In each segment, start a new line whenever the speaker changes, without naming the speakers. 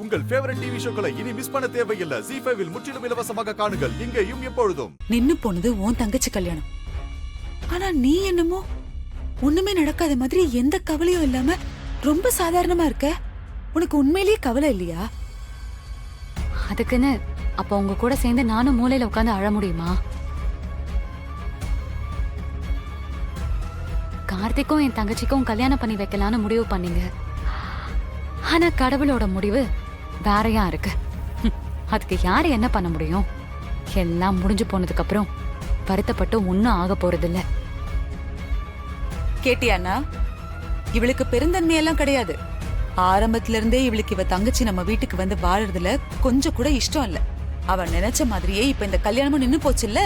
உங்கள் favourite TV ஷோக்களை இனி miss பண்ண தேவையில்லை. ZEE5 இல் முற்றிலும் இலவசமாக காணுங்கள். இங்கேயும் எப்பொழுதும்.
நின்னு போனது உன் தங்கச்சி கல்யாணம். ஆனா நீ என்னமோ ஒண்ணுமே நடக்காத மாதிரி எந்த கவலையும் இல்லாம ரொம்ப சாதாரணமா இருக்க. உனக்கு உண்மையிலேயே கவலை இல்லையா?
அதுக்குன்னு அப்ப உங்க கூட சேர்ந்து நானும் மூலையில உட்காந்து அழ முடியுமா? கார்த்திக்கும் என் தங்கச்சிக்கும் கல்யாணம் பண்ணி வைக்கலான்னு முடிவு பண்ணீங்க. ஆனா கடவுளோட முடிவு வேறையா இருக்கு. அதுக்கு யாரு என்ன பண்ண முடியும்? எல்லாம் முடிஞ்சு போனதுக்கு அப்புறம் வருத்தப்பட்டு ஒன்னும் ஆக போறதில்ல.
கேட்டியாண்ணா? இவளுக்கு பெருந்தன்மையெல்லாம் கிடையாது. ஆரம்பத்துல இருந்தே இவளுக்கு இவ தங்கச்சி நம்ம வீட்டுக்கு வந்து வாழறதுல கொஞ்சம் கூட இஷ்டம் இல்ல. அவன் நினைச்ச மாதிரியே இப்ப இந்த கல்யாணமும் நின்னு போச்சுல்ல,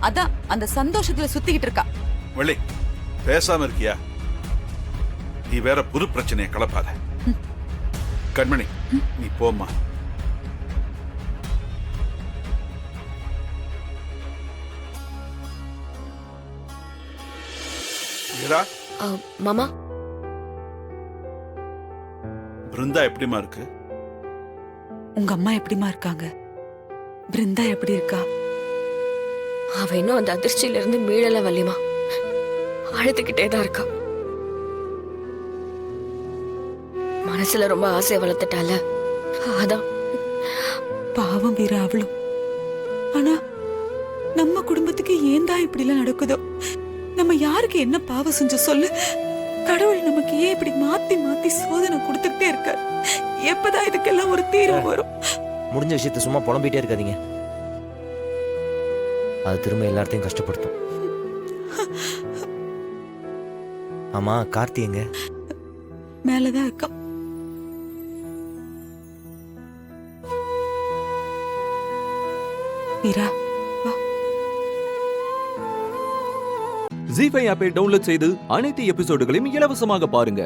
அதான் அந்த சந்தோஷத்துல சுத்திக்கிட்டு இருக்கா.
வள்ளி, பேசாம இருக்கியா? நீ வேற புது பிரச்சனையை கலப்பாத. கண்மணி, நீ போம்மா.
மாமா,
பிருந்தா எப்படிமா இருக்கு?
உங்க அம்மா எப்படிமா இருக்காங்க? பிருந்தா எப்படி இருக்கா?
அவ இன்னும் அந்த அதிர்ச்சியில இருந்து மீளல வள்ளிமா. அழுதுகிட்டே தான் இருக்கா. மனசுல ரொம்ப ஆசையை வளர்த்துட்டால, அதான்.
பாவம் வீரா அவளும். ஆனா நம்ம குடும்பத்துக்கு ஏன் தான் இப்படி எல்லாம் நடக்குதோ? நம்ம யாருக்கு என்ன பாவம் செஞ்சு சொல்லு? கடவுள் நமக்கு ஏன் இப்படி மாத்தி மாத்தி சோதனை கொடுத்துட்டே இருக்க? எப்பதான் இதுக்கெல்லாம் ஒரு தீர்வு வரும்?
முடிஞ்ச விஷயத்த சும்மா புலம்பிட்டே இருக்காதீங்க. அது திரும்ப எல்லாத்தையும் கஷ்டப்படுத்தும். ஆமா, கார்த்தி எங்க?
மேலதான் இருக்கா. வீரா,
ZEE5 ஆப்பை டவுன்லோட் செய்து அனைத்து எபிசோடுகளையும் இலவசமாக பாருங்க.